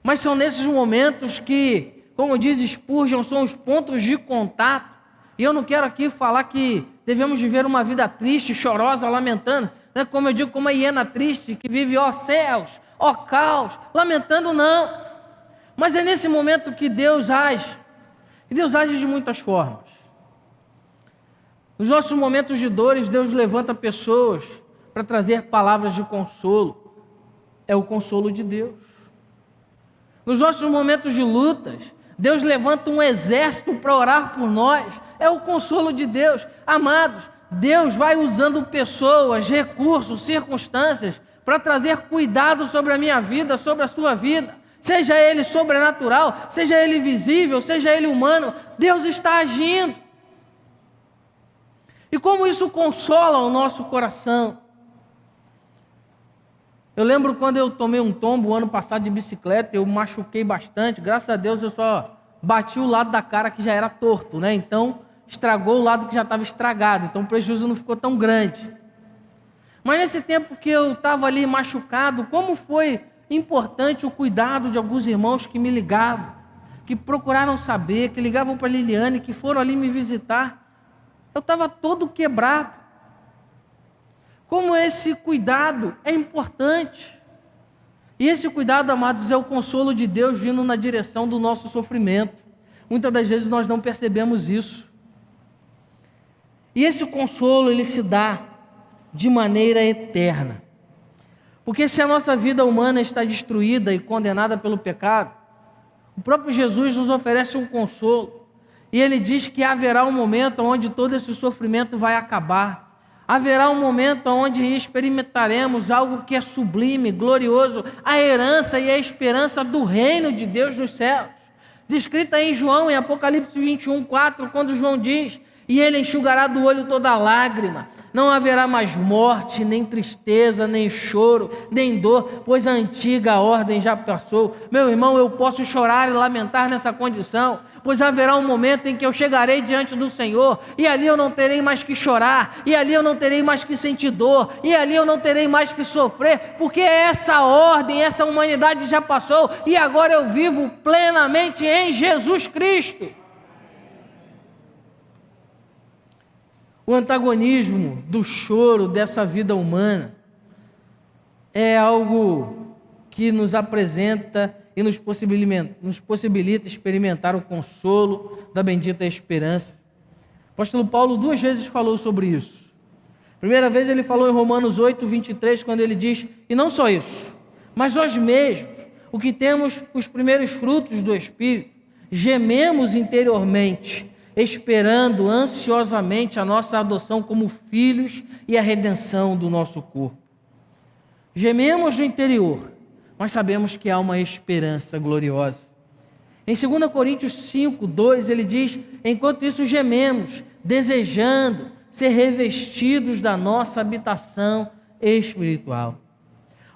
Mas são nesses momentos que, como diz Spurgeon, são os pontos de contato. E eu não quero aqui falar que devemos viver uma vida triste, chorosa, lamentando, né? Como eu digo, como a hiena triste, que vive, ó céus, ó caos, lamentando, não. Mas é nesse momento que Deus age. E Deus age de muitas formas. Nos nossos momentos de dores, Deus levanta pessoas para trazer palavras de consolo. É o consolo de Deus. Nos nossos momentos de lutas, Deus levanta um exército para orar por nós. É o consolo de Deus. Amados, Deus vai usando pessoas, recursos, circunstâncias para trazer cuidado sobre a minha vida, sobre a sua vida. Seja ele sobrenatural, seja ele visível, seja ele humano, Deus está agindo. E como isso consola o nosso coração? Eu lembro quando eu tomei um tombo ano passado de bicicleta, eu machuquei bastante, graças a Deus eu só bati o lado da cara que já era torto, né? Então estragou o lado que já estava estragado, então o prejuízo não ficou tão grande. Mas nesse tempo que eu estava ali machucado, como foi importante o cuidado de alguns irmãos que me ligavam, que procuraram saber, que ligavam para a Liliane, que foram ali me visitar. Eu estava todo quebrado. Como esse cuidado é importante. E esse cuidado, amados, é o consolo de Deus vindo na direção do nosso sofrimento. Muitas das vezes nós não percebemos isso. E esse consolo, ele se dá de maneira eterna. Porque se a nossa vida humana está destruída e condenada pelo pecado, o próprio Jesus nos oferece um consolo. E ele diz que haverá um momento onde todo esse sofrimento vai acabar. Haverá um momento onde experimentaremos algo que é sublime, glorioso, a herança e a esperança do reino de Deus nos céus. Descrita em João, em Apocalipse 21:4, quando João diz: e ele enxugará do olho toda lágrima. Não haverá mais morte, nem tristeza, nem choro, nem dor, pois a antiga ordem já passou. Meu irmão, eu posso chorar e lamentar nessa condição, pois haverá um momento em que eu chegarei diante do Senhor, e ali eu não terei mais que chorar, e ali eu não terei mais que sentir dor, e ali eu não terei mais que sofrer, porque essa ordem, essa humanidade já passou, e agora eu vivo plenamente em Jesus Cristo. O antagonismo do choro dessa vida humana é algo que nos apresenta e nos possibilita experimentar o consolo da bendita esperança. O apóstolo Paulo 2 vezes falou sobre isso. Primeira vez ele falou em Romanos 8:23, quando ele diz: e não só isso, mas nós mesmos, o que temos os primeiros frutos do Espírito, gememos interiormente, esperando ansiosamente a nossa adoção como filhos e a redenção do nosso corpo. Gememos no interior, mas sabemos que há uma esperança gloriosa. Em 2 Coríntios 5, 2, ele diz: enquanto isso gememos, desejando ser revestidos da nossa habitação espiritual.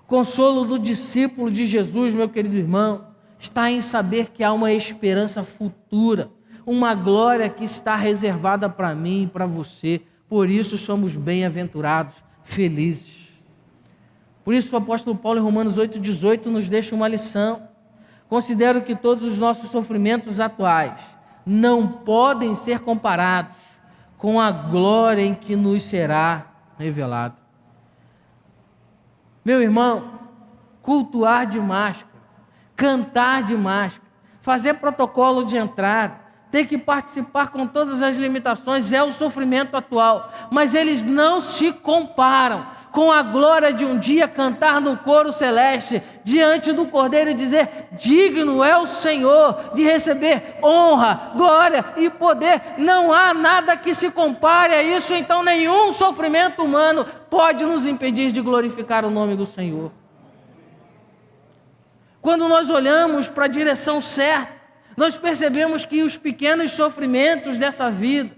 O consolo do discípulo de Jesus, meu querido irmão, está em saber que há uma esperança futura, uma glória que está reservada para mim e para você. Por isso somos bem-aventurados, felizes. Por isso o apóstolo Paulo em Romanos 8,18 nos deixa uma lição. Considero que todos os nossos sofrimentos atuais não podem ser comparados com a glória em que nos será revelado. Meu irmão, cultuar de máscara, cantar de máscara, fazer protocolo de entrada, ter que participar com todas as limitações é o sofrimento atual, mas eles não se comparam com a glória de um dia cantar no coro celeste, diante do Cordeiro e dizer: digno é o Senhor de receber honra, glória e poder. Não há nada que se compare a isso, então nenhum sofrimento humano pode nos impedir de glorificar o nome do Senhor. Quando nós olhamos para a direção certa, nós percebemos que os pequenos sofrimentos dessa vida,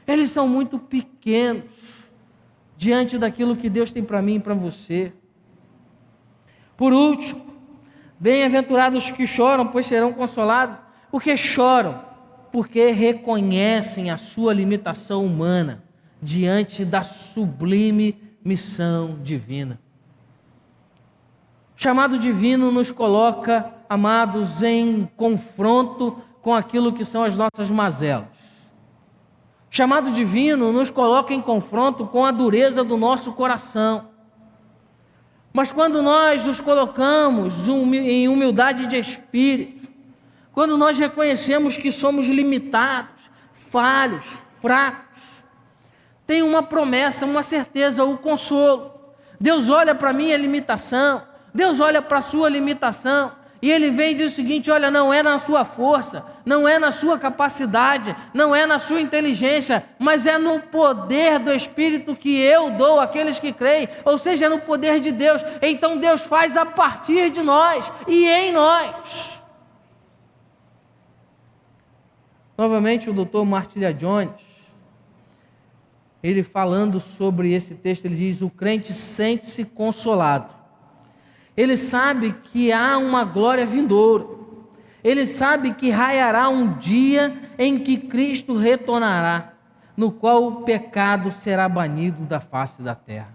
eles são muito pequenos diante daquilo que Deus tem para mim e para você. Por último, bem-aventurados que choram, pois serão consolados. Por que choram? Porque reconhecem a sua limitação humana diante da sublime missão divina. O chamado divino nos coloca, amados, em confronto com aquilo que são as nossas mazelas. O chamado divino nos coloca em confronto com a dureza do nosso coração. Mas quando nós nos colocamos em humildade de espírito, quando nós reconhecemos que somos limitados, falhos, fracos, tem uma promessa, uma certeza, o consolo. Deus olha para a minha limitação, Deus olha para a sua limitação, e Ele vem e diz o seguinte: olha, não é na sua força, não é na sua capacidade, não é na sua inteligência, mas é no poder do Espírito que eu dou àqueles que creem, ou seja, é no poder de Deus. Então Deus faz a partir de nós e em nós. Novamente o Dr. Martília Jones, ele falando sobre esse texto, ele diz: o crente sente-se consolado. Ele sabe que há uma glória vindoura. Ele sabe que raiará um dia em que Cristo retornará, no qual o pecado será banido da face da terra.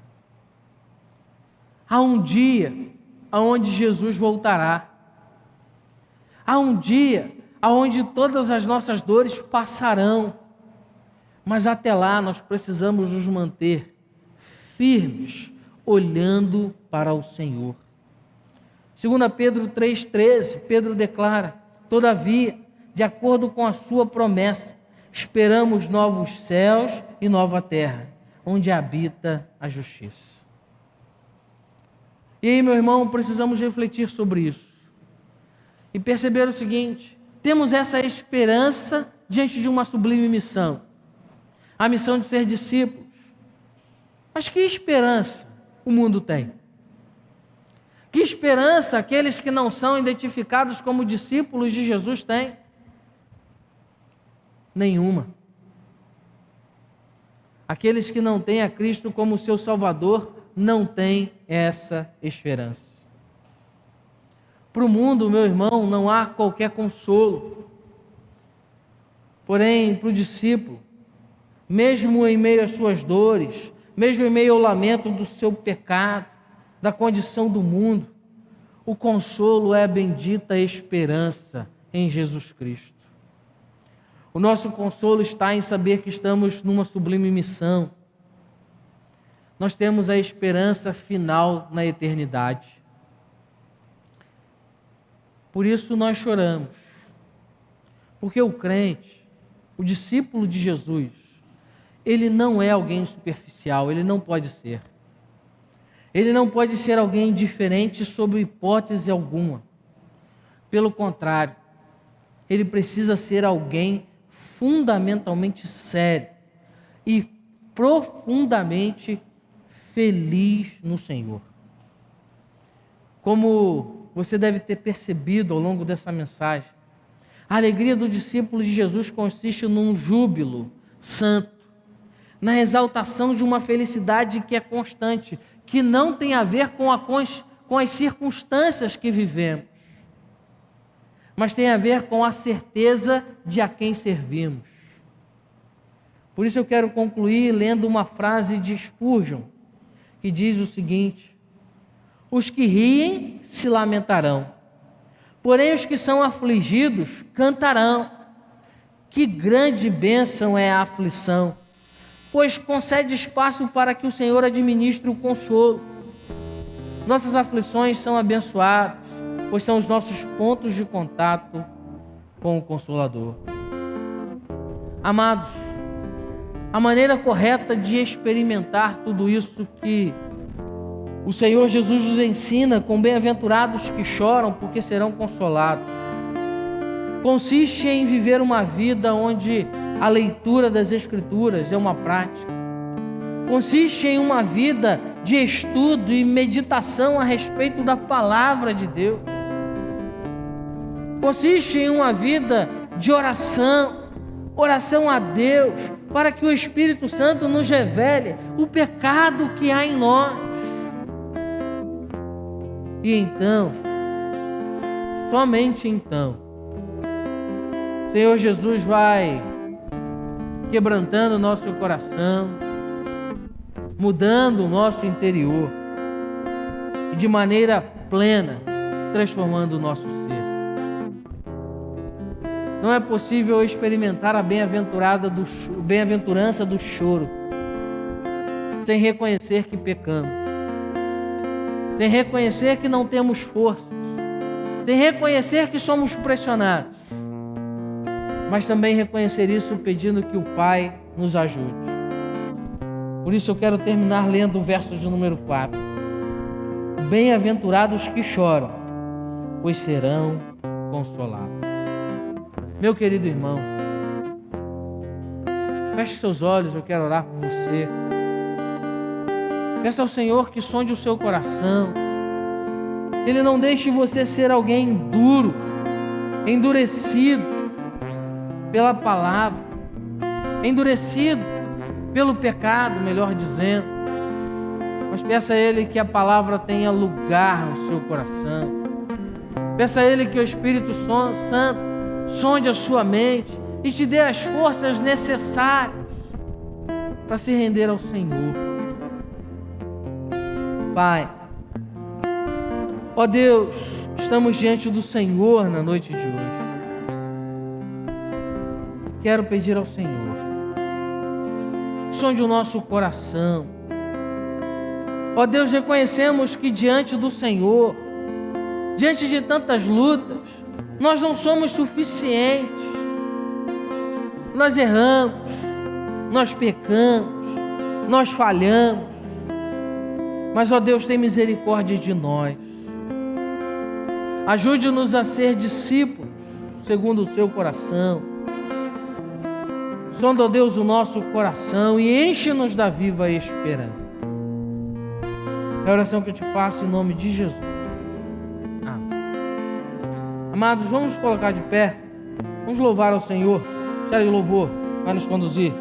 Há um dia onde Jesus voltará. Há um dia onde todas as nossas dores passarão. Mas até lá nós precisamos nos manter firmes, olhando para o Senhor. 2 Pedro 3,13, Pedro declara: todavia, de acordo com a sua promessa, esperamos novos céus e nova terra, onde habita a justiça. E aí, meu irmão, precisamos refletir sobre isso e perceber o seguinte: temos essa esperança diante de uma sublime missão, a missão de ser discípulos. Mas que esperança o mundo tem? Que esperança aqueles que não são identificados como discípulos de Jesus têm? Nenhuma. Aqueles que não têm a Cristo como seu Salvador não têm essa esperança. Para o mundo, meu irmão, não há qualquer consolo. Porém, para o discípulo, mesmo em meio às suas dores, mesmo em meio ao lamento do seu pecado, da condição do mundo, o consolo é a bendita esperança em Jesus Cristo. O nosso consolo está em saber que estamos numa sublime missão. Nós temos a esperança final na eternidade. Por isso nós choramos, porque o crente, o discípulo de Jesus, ele não é alguém superficial, ele não pode ser. Ele não pode ser alguém diferente sob hipótese alguma. Pelo contrário, ele precisa ser alguém fundamentalmente sério e profundamente feliz no Senhor. Como você deve ter percebido ao longo dessa mensagem, a alegria do discípulo de Jesus consiste num júbilo santo, na exaltação de uma felicidade que é constante, que não tem a ver com as circunstâncias que vivemos, mas tem a ver com a certeza de a quem servimos. Por isso eu quero concluir lendo uma frase de Spurgeon, que diz o seguinte: os que riem se lamentarão, porém os que são afligidos cantarão. Que grande bênção é a aflição, pois concede espaço para que o Senhor administre o consolo. Nossas aflições são abençoadas, pois são os nossos pontos de contato com o Consolador. Amados, a maneira correta de experimentar tudo isso que o Senhor Jesus nos ensina, com bem-aventurados que choram, porque serão consolados, consiste em viver uma vida onde a leitura das Escrituras é uma prática. Consiste em uma vida de estudo e meditação a respeito da Palavra de Deus. Consiste em uma vida de oração a Deus, para que o Espírito Santo nos revele o pecado que há em nós. E então, somente então, o Senhor Jesus vai quebrantando o nosso coração, mudando o nosso interior e de maneira plena transformando o nosso ser. Não é possível experimentar a bem-aventurança do choro sem reconhecer que pecamos, sem reconhecer que não temos forças, sem reconhecer que somos pressionados, mas também reconhecer isso pedindo que o Pai nos ajude. Por isso eu quero terminar lendo o verso de número 4. Bem-aventurados que choram, pois serão consolados. Meu querido irmão, feche seus olhos, eu quero orar por você. Peça ao Senhor que sonde o seu coração. Ele não deixe você ser alguém duro, endurecido pela palavra, endurecido pelo pecado, melhor dizendo. Mas peça a Ele que a palavra tenha lugar no seu coração. Peça a Ele que o Espírito Santo sonde a sua mente e te dê as forças necessárias para se render ao Senhor. Pai, ó Deus, estamos diante do Senhor na noite de hoje. Quero pedir ao Senhor, sonde o nosso coração. Ó Deus, reconhecemos que diante do Senhor, diante de tantas lutas, nós não somos suficientes. Nós erramos, nós pecamos, nós falhamos. Mas, ó Deus, tem misericórdia de nós. Ajude-nos a ser discípulos segundo o seu coração. Sonda, ó Deus, o nosso coração e enche-nos da viva esperança. É a oração que eu te faço em nome de Jesus. Amém. Amados, vamos nos colocar de pé. Vamos louvar ao Senhor. Sério de louvor vai nos conduzir.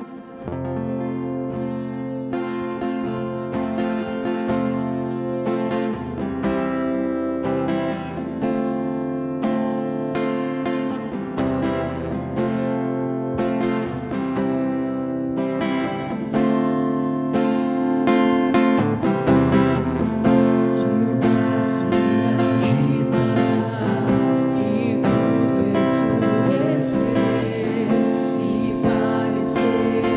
E tudo escurecer e parecer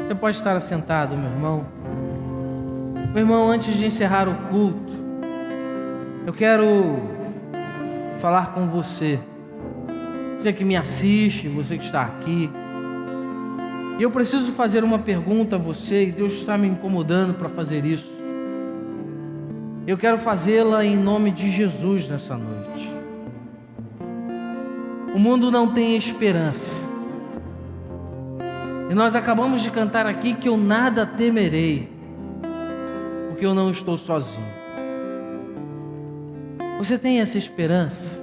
Você pode estar assentado, meu irmão. Meu irmão, antes de encerrar o culto, eu quero falar com você. Você que me assiste, você que está aqui. E eu preciso fazer uma pergunta a você, e Deus está me incomodando para fazer isso. Eu quero fazê-la em nome de Jesus nessa noite. O mundo não tem esperança. E nós acabamos de cantar aqui que eu nada temerei, porque eu não estou sozinho. Você tem essa esperança?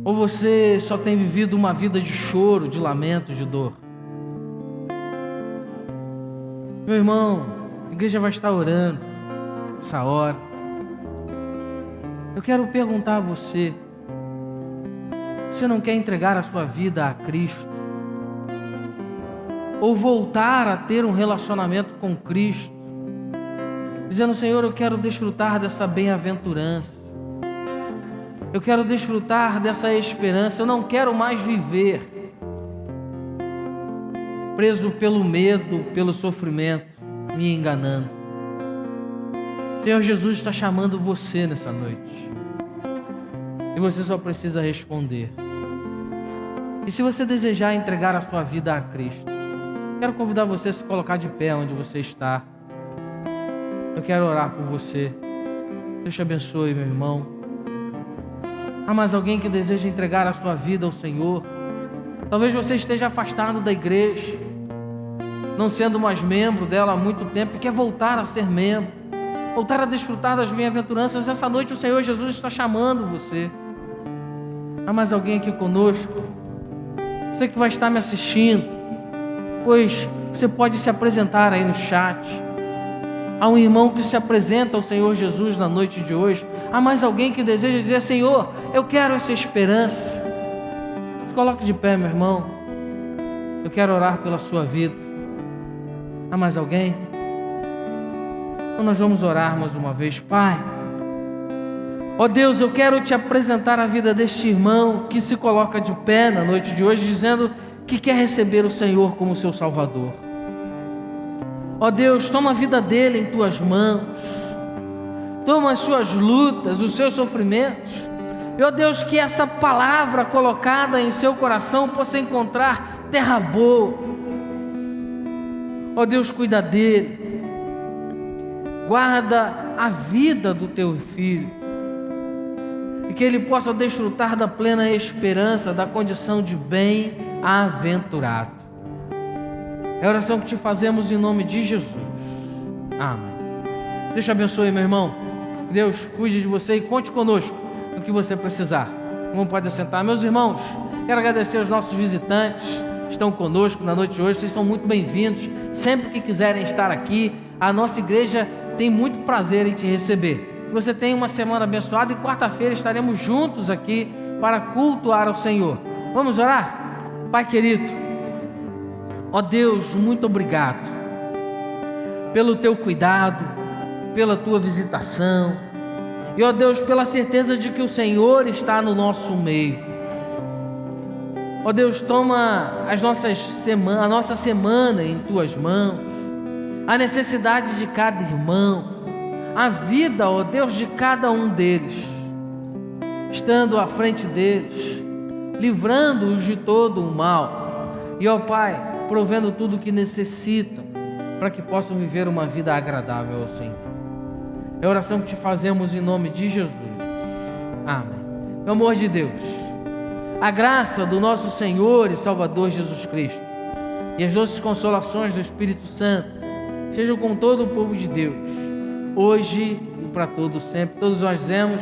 Ou você só tem vivido uma vida de choro, de lamento, de dor? Meu irmão, a igreja vai estar orando essa hora. Eu quero perguntar a você: você não quer entregar a sua vida a Cristo? Ou voltar a ter um relacionamento com Cristo, dizendo: Senhor, eu quero desfrutar dessa bem-aventurança, eu quero desfrutar dessa esperança, eu não quero mais viver preso pelo medo, pelo sofrimento, me enganando. Senhor Jesus está chamando você nessa noite, e você só precisa responder. E se você desejar entregar a sua vida a Cristo, quero convidar você a se colocar de pé onde você está. Eu quero orar por você. Deus te abençoe, meu irmão. Há mais alguém que deseja entregar a sua vida ao Senhor? Talvez você esteja afastado da igreja, não sendo mais membro dela há muito tempo, e quer voltar a ser membro, voltar a desfrutar das bem-aventuranças. Essa noite o Senhor Jesus está chamando você. Há mais alguém aqui conosco? Você que vai estar me assistindo, pois você pode se apresentar aí no chat. Há um irmão que se apresenta ao Senhor Jesus na noite de hoje. Há mais alguém que deseja dizer: Senhor, eu quero essa esperança. Se coloque de pé, meu irmão. Eu quero orar pela sua vida. Há mais alguém? Então nós vamos orar mais uma vez. Pai, ó Deus, eu quero te apresentar a vida deste irmão que se coloca de pé na noite de hoje, dizendo que quer receber o Senhor como seu Salvador. Ó Deus, toma a vida dele em tuas mãos, toma as suas lutas, os seus sofrimentos, e ó Deus, que essa palavra colocada em seu coração possa encontrar terra boa. Ó Deus, cuida dele, guarda a vida do teu filho, e que ele possa desfrutar da plena esperança, da condição de bem-aventurado. É a oração que te fazemos em nome de Jesus. Amém. Deus te abençoe, meu irmão. Deus cuide de você e conte conosco no que você precisar. Como pode assentar, meus irmãos? Quero agradecer aos nossos visitantes que estão conosco na noite de hoje. Vocês são muito bem-vindos. Sempre que quiserem estar aqui, a nossa igreja tem muito prazer em te receber. Que você tenha uma semana abençoada, e quarta-feira estaremos juntos aqui para cultuar ao Senhor. Vamos orar? Pai querido, ó Deus, muito obrigado pelo teu cuidado, pela tua visitação, e ó Deus, pela certeza de que o Senhor está no nosso meio. Ó Deus, toma a nossa semana em tuas mãos, a necessidade de cada irmão, a vida, ó Deus, de cada um deles, estando à frente deles, livrando-os de todo o mal, e ó Pai, provendo tudo o que necessitam, para que possam viver uma vida agradável ao Senhor. É a oração que te fazemos em nome de Jesus. Amém. Meu amor de Deus, a graça do nosso Senhor e Salvador Jesus Cristo e as doces consolações do Espírito Santo sejam com todo o povo de Deus, hoje e para todos sempre. Todos nós dizemos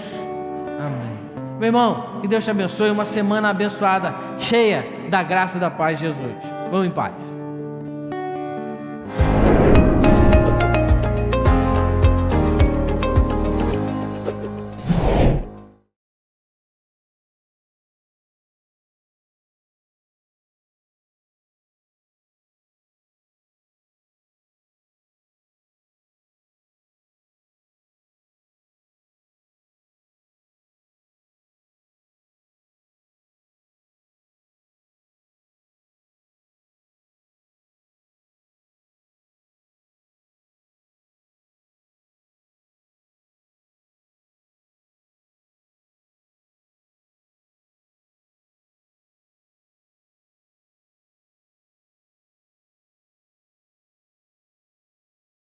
amém. Meu irmão, que Deus te abençoe, uma semana abençoada, cheia da graça e da paz de Jesus. Vamos em paz.